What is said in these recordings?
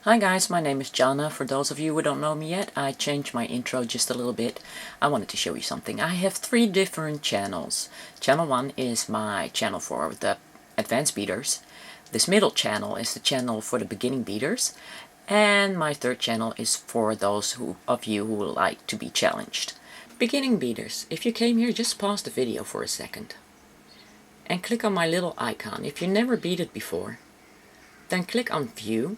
Hi guys, my name is Jana. For those of you who don't know me yet, I changed my intro just a little bit. I wanted to show you something. I have 3 different channels. Channel 1 is my channel for the advanced beaters. This middle channel is the channel for the beginning beaters. And my third channel is for those of you who would like to be challenged. Beginning beaters, if you came here, just pause the video for a second. And click on my little icon. If you never beaded before, then click on View.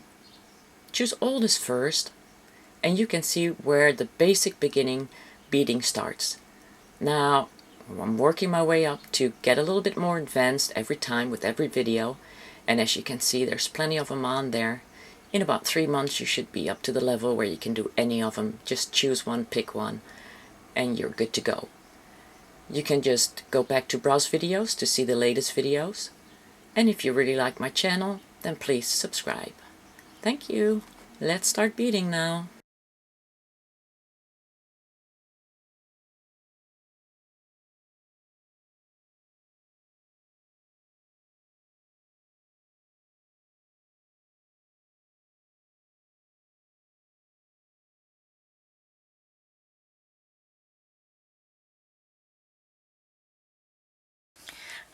Choose Oldest first, and you can see where the basic beginning beading starts. Now, I'm working my way up to get a little bit more advanced every time with every video, and as you can see, there's plenty of them on there. In about 3 months, you should be up to the level where you can do any of them. Just choose one, pick one, and you're good to go. You can just go back to browse videos to see the latest videos, and if you really like my channel, then please subscribe. Thank you. Let's start beading now.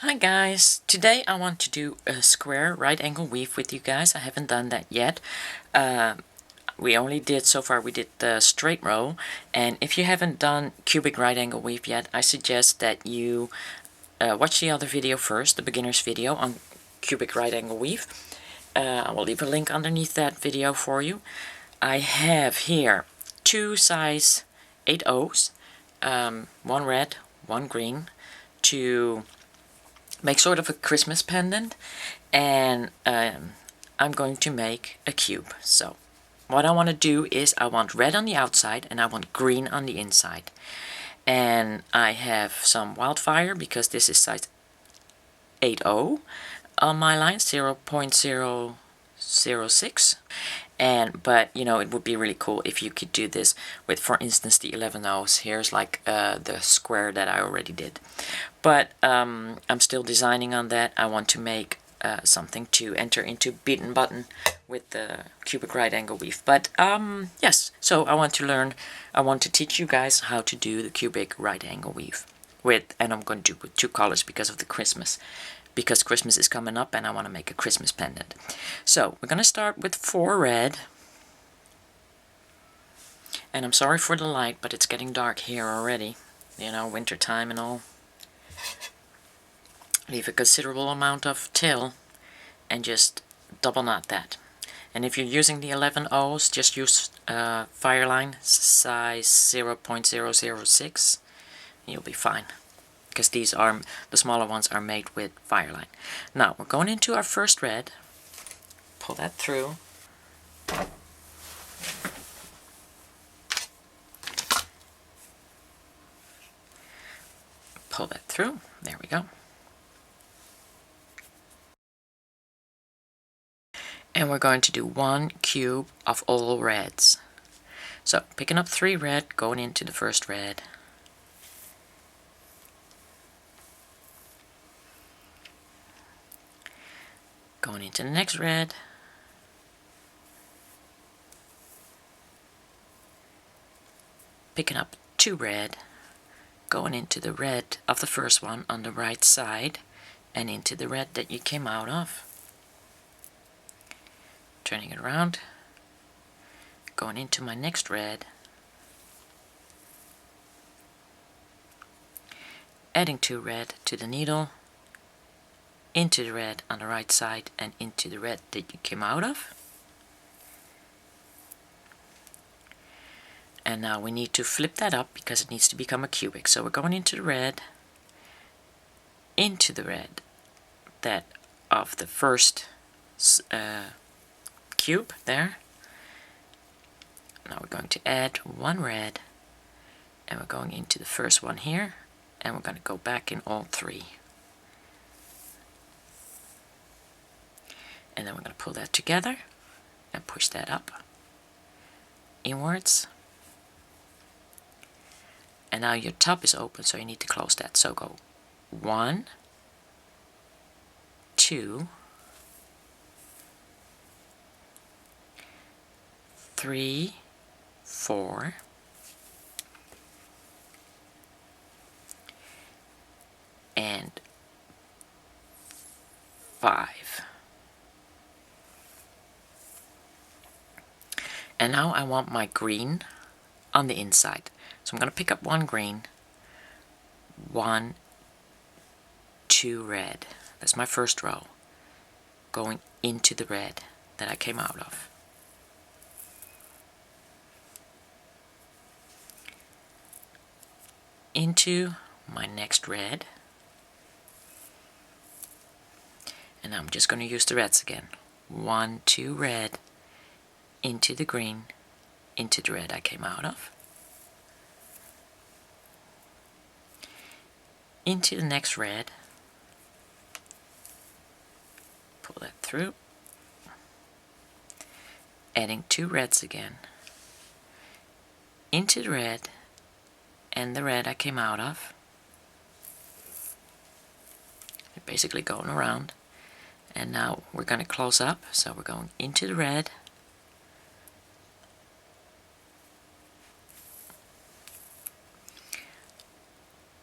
Hi guys, today I want to do a square right angle weave with you guys. I haven't done that yet. We only did, so far we did the straight row, and if you haven't done cubic right angle weave yet, I suggest that you watch the other video first, the beginner's video on cubic right angle weave. I will leave a link underneath that video for you. I have here 2 size 8/0s, one red, one green, to make sort of a Christmas pendant, and I'm going to make a cube. So what I want to do is I want red on the outside and I want green on the inside. And I have some wildfire because this is size 8/0 on my line, 0.006. But you know, it would be really cool if you could do this with, for instance, the 11/0s. Here's like the square that I already did. But I'm still designing on that. I want to make something to enter into Beading button with the cubic right angle weave. But yes, so I want to teach you guys how to do the cubic right angle weave and I'm going to do with 2 colors because of the Christmas. Because Christmas is coming up and I want to make a Christmas pendant. So we're going to start with 4 red. And I'm sorry for the light, but it's getting dark here already. You know, winter time and all. Leave a considerable amount of tail and just double knot that. And if you're using the 11/0s, just use Fireline size 0.006. You'll be fine. Because these are, the smaller ones are made with Fireline. Now, we're going into our first red. Pull that through. Pull that through. There we go. And we're going to do 1 cube of all reds. So, picking up 3 red, going into the first red. Going into the next red. Picking up 2 red, going into the red of the first one on the right side and into the red that you came out of. Turning it around, going into my next red, adding 2 red to the needle, into the red on the right side and into the red that you came out of. And now we need to flip that up because it needs to become a cubic. So we're going into the red, into the red that of the first cube there. Now we're going to add 1 red, and we're going into the first one here, and we're going to go back in all 3. And then we're going to pull that together and push that up inwards. And now your top is open, so you need to close that. So go 1, 2, 3, 4, and 5. And now I want my green on the inside. So I'm going to pick up one green, 1, 2 red. That's my first row, going into the red that I came out of. Into my next red. And I'm just going to use the reds again. 1, 2 red, into the green, into the red I came out of. Into the next red. Pull that through. Adding 2 reds again. Into the red, and the red I came out of. They're basically going around. And now we're going to close up, so we're going into the red,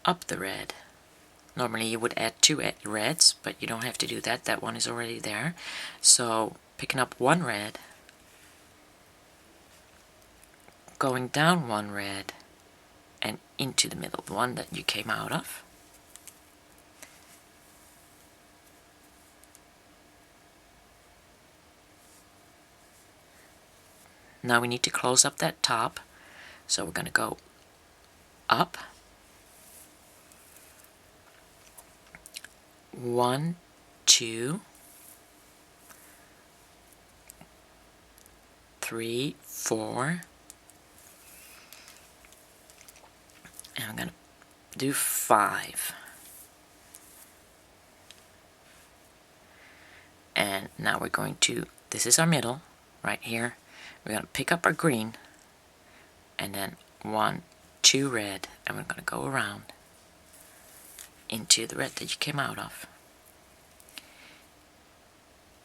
up the red. Normally you would add 2 reds, but you don't have to do that. That one is already there. So picking up 1 red, going down 1 red, and into the middle, the one that you came out of. Now we need to close up that top, so we're going to go up, 1, 2, 3, 4, and I'm going to do 5. And now we're going to, this is our middle, right here. We're going to pick up our green, and then 1, 2 red, and we're going to go around into the red that you came out of.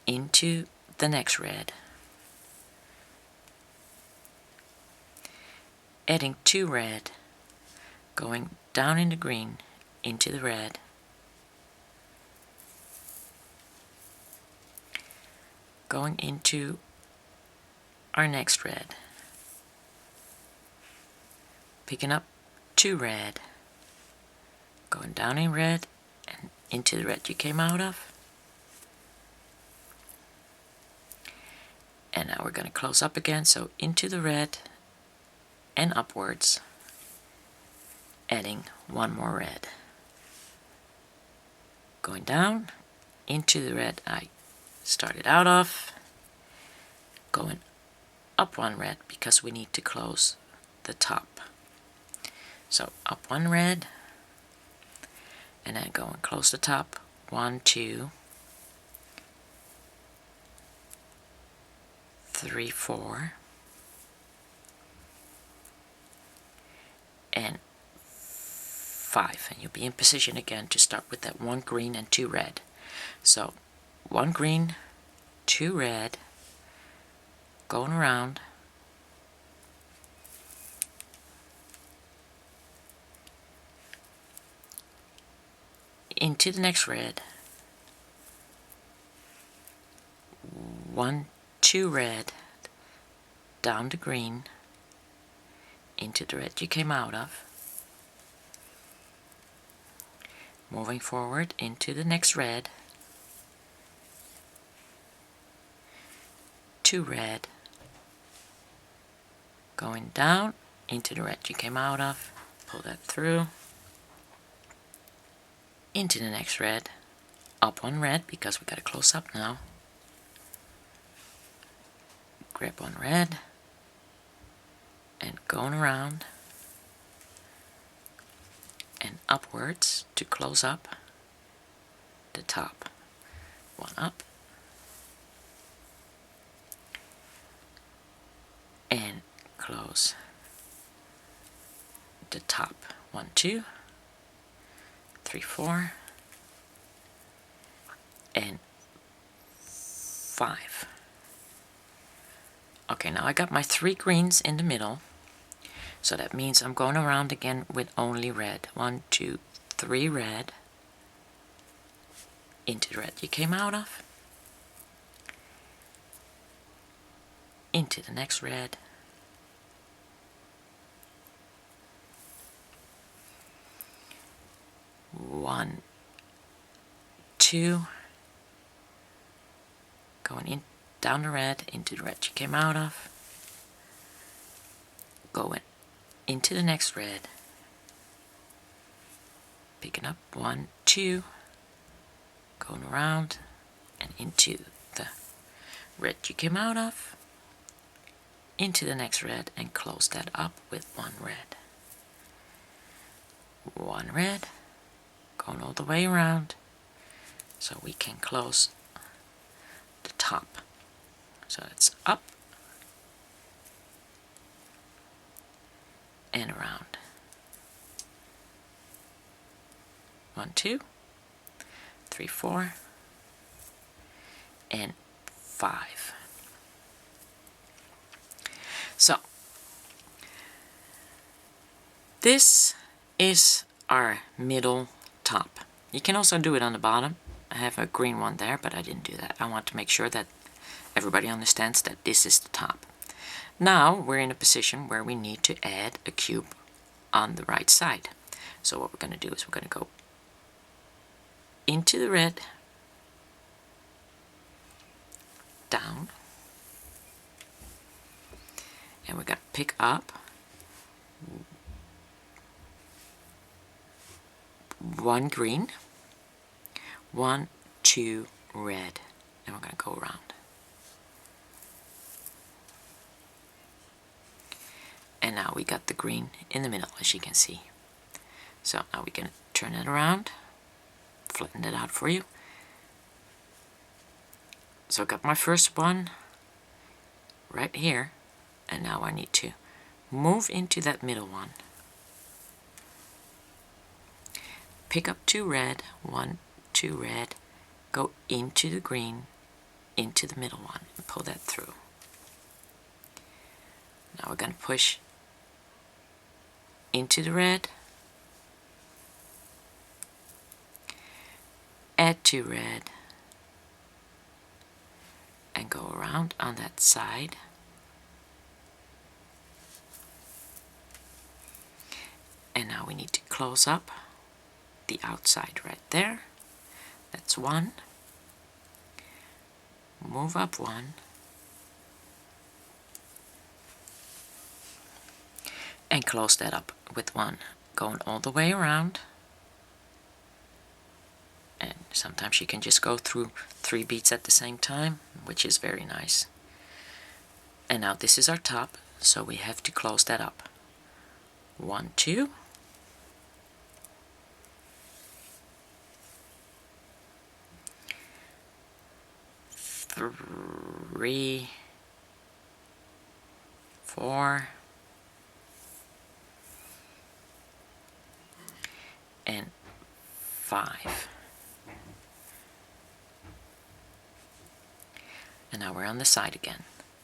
Into the next red. Adding 2 red, going down in the green, into the red. Going into our next red. Picking up 2 red, going down in red and into the red you came out of. And now we're going to close up again, so into the red and upwards, adding 1 more red. Going down into the red I started out of, going up 1 red because we need to close the top. So up 1 red, and then go and close the top. 1, 2, 3, 4, and 5. And you'll be in position again to start with that 1 green and 2 red. So 1 green, 2 red, going around, into the next red, 1, 2 red, down to green, into the red you came out of, moving forward into the next red, 2 red, going down into the red you came out of, pull that through, into the next red, up 1 red because we got to close up now, grab 1 red, and going around and upwards to close up the top. 1 up, and close the top. 1, 2, 3, 4, and 5. Okay. Okay, now I got my 3 greens in the middle, so that means I'm going around again with only red. 1, 2, 3 red into the red you came out of, into the next red, one, 2, going in down the red into the red you came out of, going into the next red, picking up 1, 2, going around and into the red you came out of, into the next red, and close that up with 1 red. 1 red, going all the way around so we can close the top. So it's up and around. 1, 2, 3, 4, and 5. So this is our middle top. You can also do it on the bottom. I have a green one there, but I didn't do that. I want to make sure that everybody understands that this is the top. Now we're in a position where we need to add a cube on the right side. So what we're going to do is we're going to go into the red, down, and we're going to pick up 1 green, 1, 2 red, and we're going to go around. And now we got the green in the middle, as you can see. So now we're going to turn it around, flatten it out for you. So I got my first one right here, and now I need to move into that middle one. Pick up 2 red, 1, 2 red, go into the green, into the middle one, and pull that through. Now we're going to push into the red, add 2 red, and go around on that side. And now we need to close up the outside right there. That's 1. Move up 1. And close that up with 1. Going all the way around. And sometimes you can just go through 3 beads at the same time, which is very nice. And now this is our top, so we have to close that up. 1, 2. 3, 4, and 5. And now we're on the side again.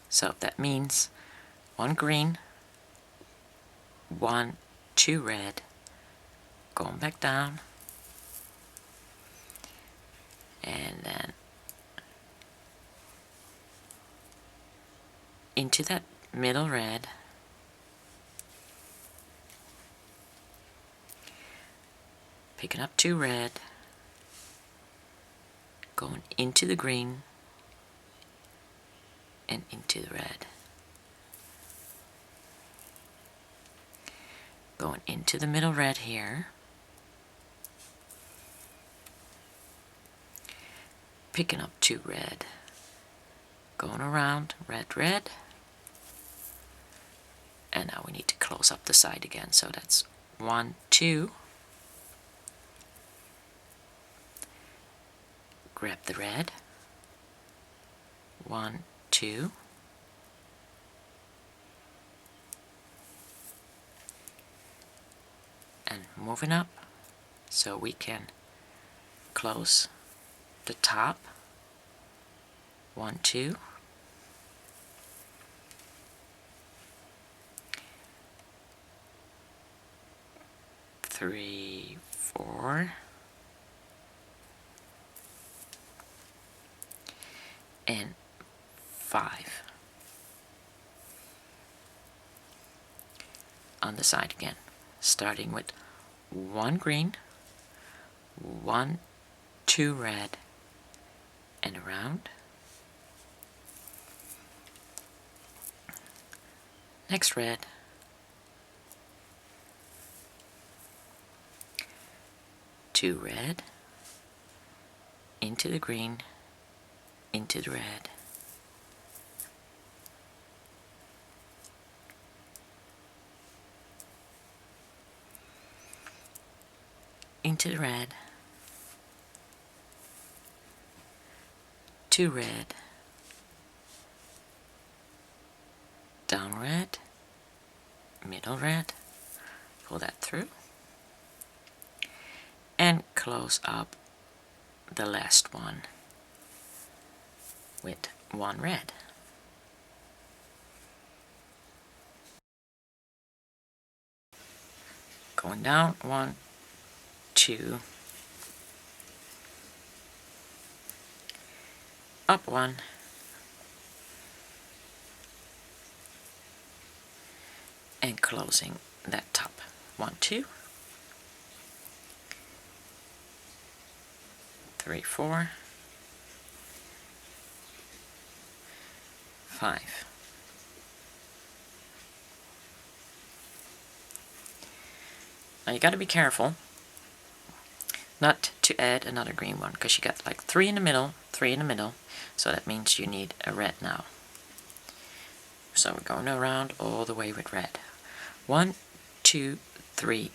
So that means 1 green, 1, 2 red, going back down, and then into that middle red, picking up 2 red, going into the green, and into the red. Going into the middle red here, picking up 2 red, going around red, red, and now we need to close up the side again, so that's 1, 2, grab the red, 1, 2, and moving up so we can close the top, 1, 2, 3, 4, and 5. On the side again, starting with 1 green, 1, 2 red, and around. Next red, 2 red, into the green, into the red, into the red, 2 red, down red, middle red, pull that through, and close up the last one with 1 red. Going down, 1, 2, up 1, and closing that top. 1, 2, 3, 4, 5. Now you got to be careful not to add another green one, because you got like 3 in the middle, 3 in the middle, so that means you need a red now. So we're going around all the way with red. 1, 2, 3,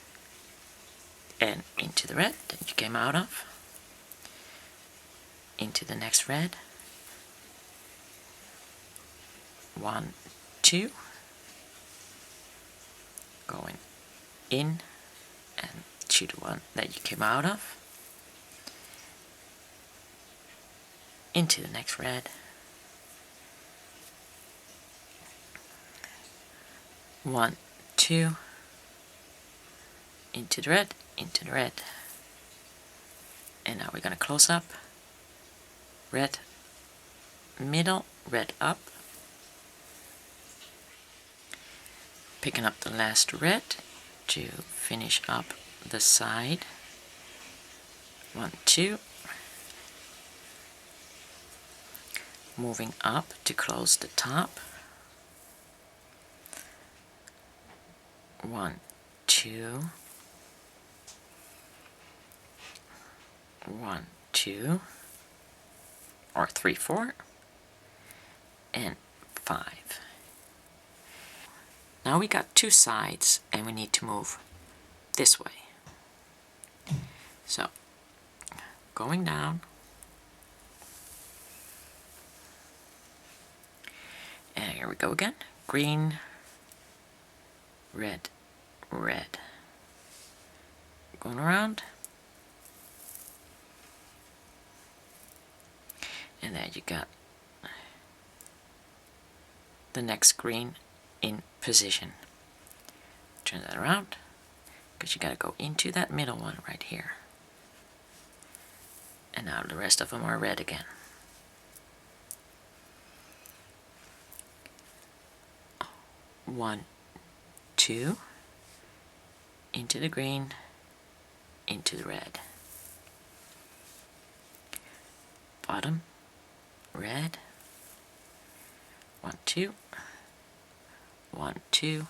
and into the red that you came out of, into the next red, 1, 2, going in and to the one that you came out of, into the next red, 1, 2, into the red, into the red, and now we're going to close up, red, middle, red up, picking up the last red to finish up the side, 1, 2, moving up to close the top, 1, 2, 1, 2, or 3, 4, and 5. Now we got 2 sides and we need to move this way. So, going down, and here we go again, green, red, red, going around, and there you got the next green in position. Turn that around, because you got to go into that middle one right here. And now the rest of them are red again. One, 2, into the green, into the red. Bottom, red, 1, 2, 1, 2,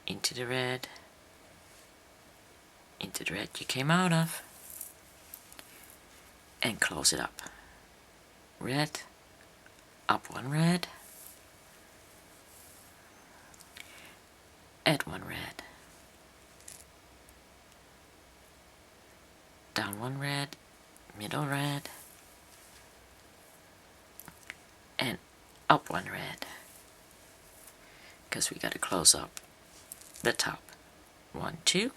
into the red you came out of, and close it up. Red, up 1 red, add 1 red, down 1 red, middle red, and up 1 red, because we got to close up the top. 1, 2,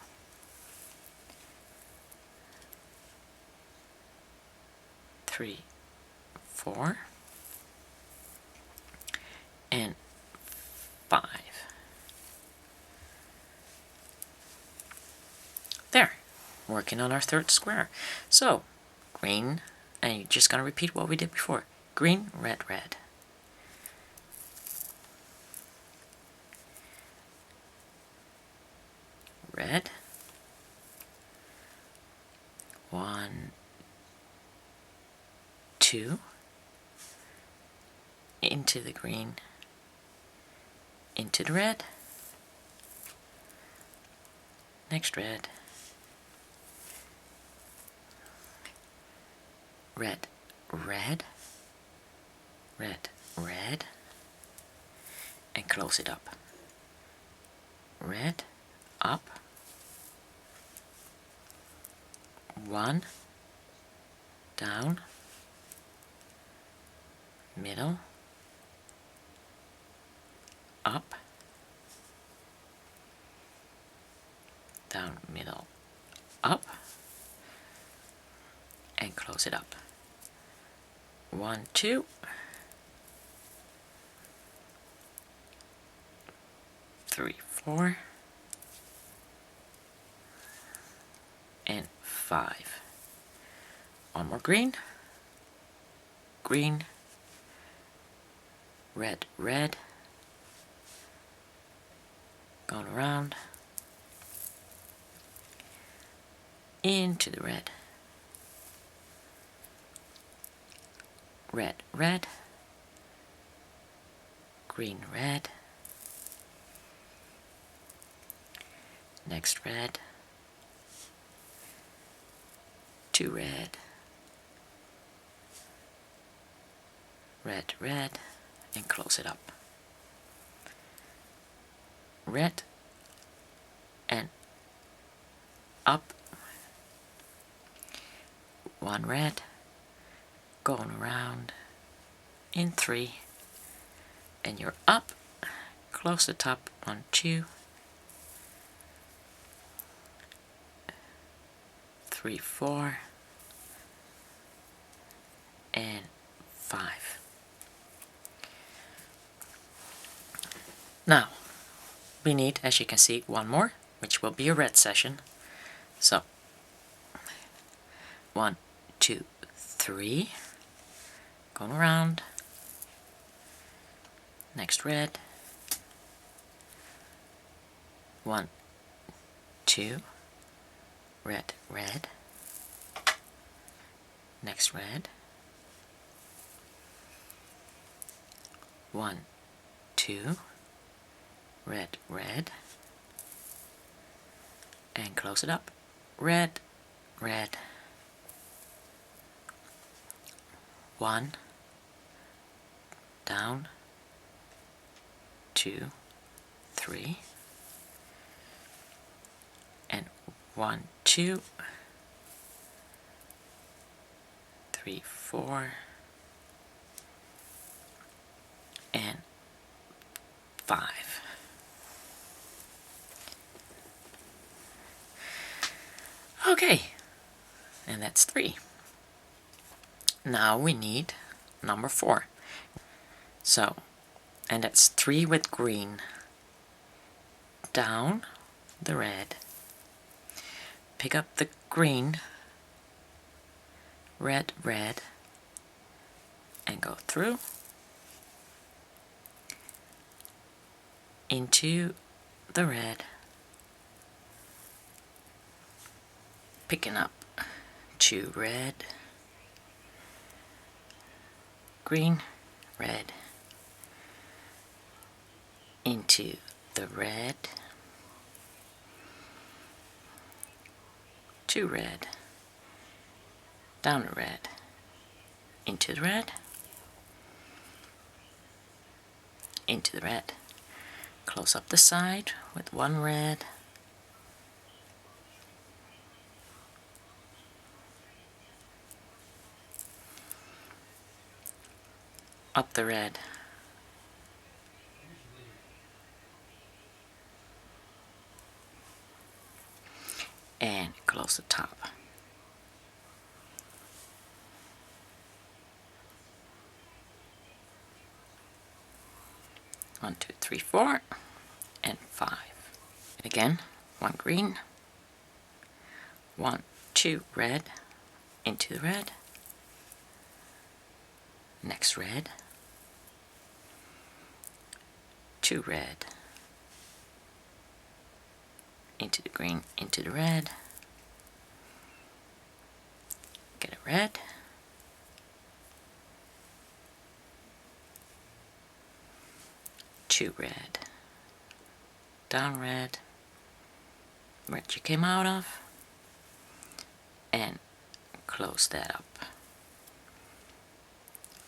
3, 4, and 5. working on our third square. So, green, and you're just going to repeat what we did before. Green, red, red. Red. 1, 2, into the green, into the red, next red, red, red, red, red, and close it up. Red, up, 1, down, middle, up, down, middle, up, and close it up. 1, 2, 3, 4, and 5. One more green, green, red, red, going around, into the red, red, red, green, red, next red, 2 red, red, red, and close it up. Red and up, 1 red, going around in 3, and you're up, close the top, 1, 2, 3, 4, and 5. Now, we need, as you can see, one more, which will be a red session. So, 1, 2, 3, going around, next red, 1, 2, red, red, next red, 1, 2, red, red, and close it up. Red, red, 1, down, 2, 3, and 1, 2, 3, 4, and 5. Okay, and that's 3. Now we need number 4. So, and that's 3 with green. Down the red. Pick up the green, red, red, and go through into the red, picking up 2 red, green, red, into the red, 2 red, down the red, into the red, into the red. Close up the side with 1 red, up the red, and close the top. One, 2, 3, 4, and 5. And again, 1 green, 1, 2 red into the red, next red, 2 red into the green, into the red, get a red, two red, down red, red you came out of, and close that up,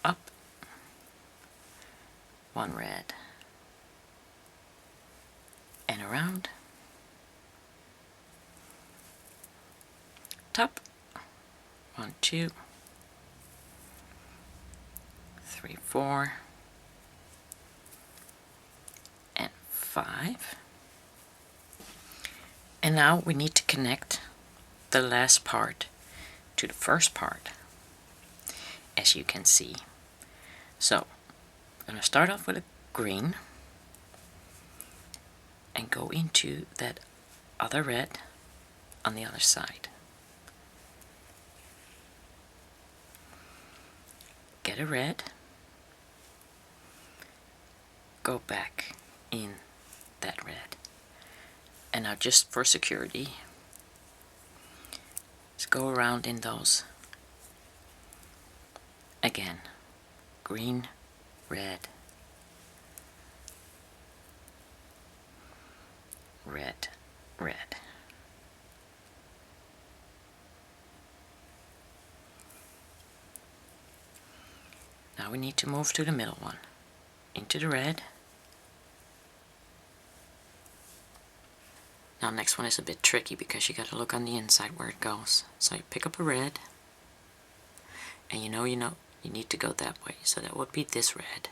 up, 1 red, and around, top, 1, 2, 3, 4, and 5. And now we need to connect the last part to the first part, as you can see. So I'm going to start off with a green and go into that other red on the other side. Get a red, go back in that red. And now just for security, let's go around in those again. Green, red, red, red. Now we need to move to the middle one, into the red. Now next one is a bit tricky because you got to look on the inside where it goes. So you pick up a red, and you need to go that way. So that would be this red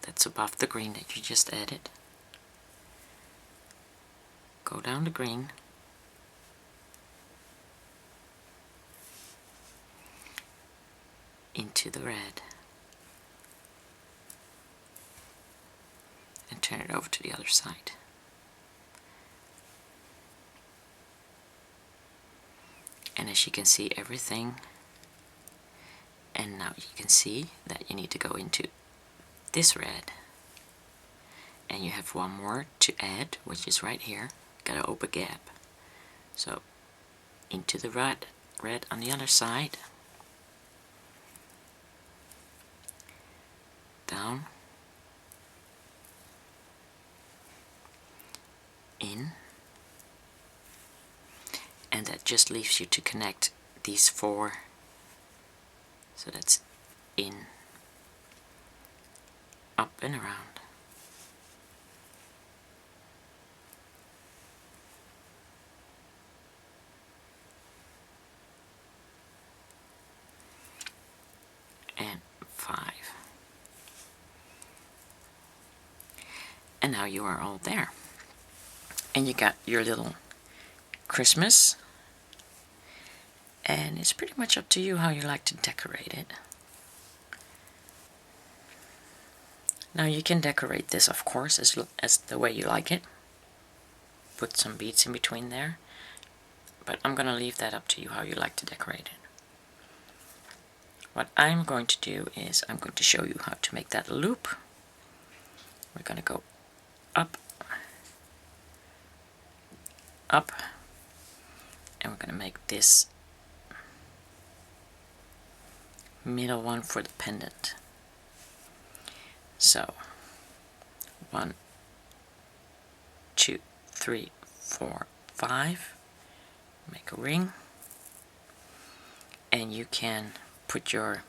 that's above the green that you just added. Go down the green, into the red, and turn it over to the other side. And as you can see, everything, and now you can see that you need to go into this red, and you have one more to add, which is right here. Got to open a gap. So into the red on the other side, down, in, and that just leaves you to connect these 4. So that's in, up and around. And 5. And now you are all there. And you got your little Christmas. And it's pretty much up to you how you like to decorate it. Now you can decorate this, of course, as the way you like it. Put some beads in between there. But I'm going to leave that up to you how you like to decorate it. What I'm going to do is I'm going to show you how to make that loop. We're going to go up, up, and we're going to make this middle one for the pendant. So 1, 2, 3, 4, 5. Make a ring, and you can put your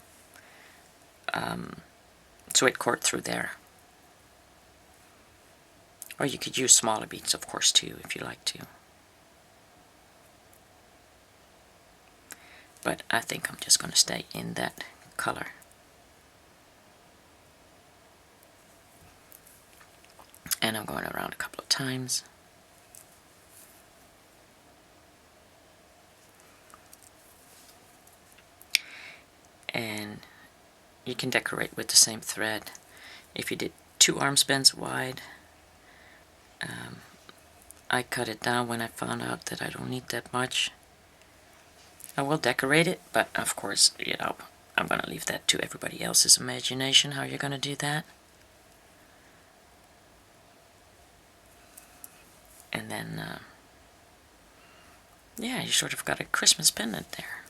sweat cord through there, or you could use smaller beads, of course, too, if you like to. But I think I'm just going to stay in that color. And I'm going around a couple of times. And you can decorate with the same thread. If you did 2 arm spans wide, I cut it down when I found out that I don't need that much. I will decorate it, but of course, you know, I'm going to leave that to everybody else's imagination, how you're going to do that. And then, yeah, you sort of got a Christmas pendant there.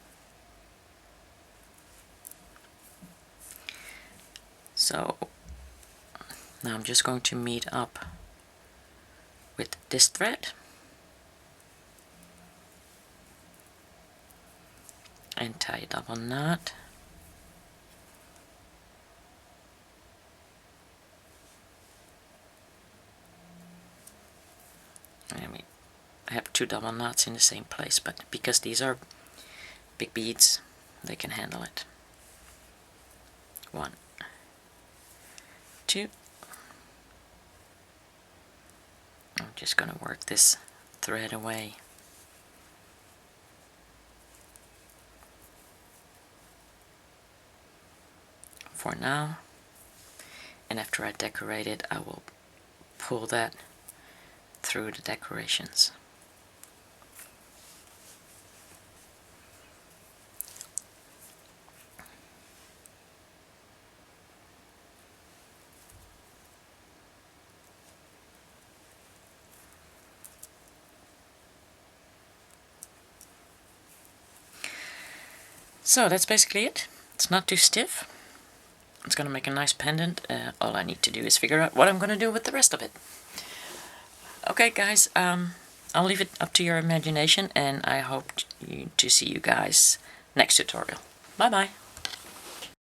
So, now I'm just going to meet up with this thread and tie a double knot. I have 2 double knots in the same place, but because these are big beads, they can handle it. 1, 2. I'm just going to work this thread away. For now, and after I decorate it, I will pull that through the decorations. So that's basically it. It's not too stiff. It's going to make a nice pendant. All I need to do is figure out what I'm going to do with the rest of it. Okay guys, I'll leave it up to your imagination, and I hope to see you guys next tutorial. Bye bye.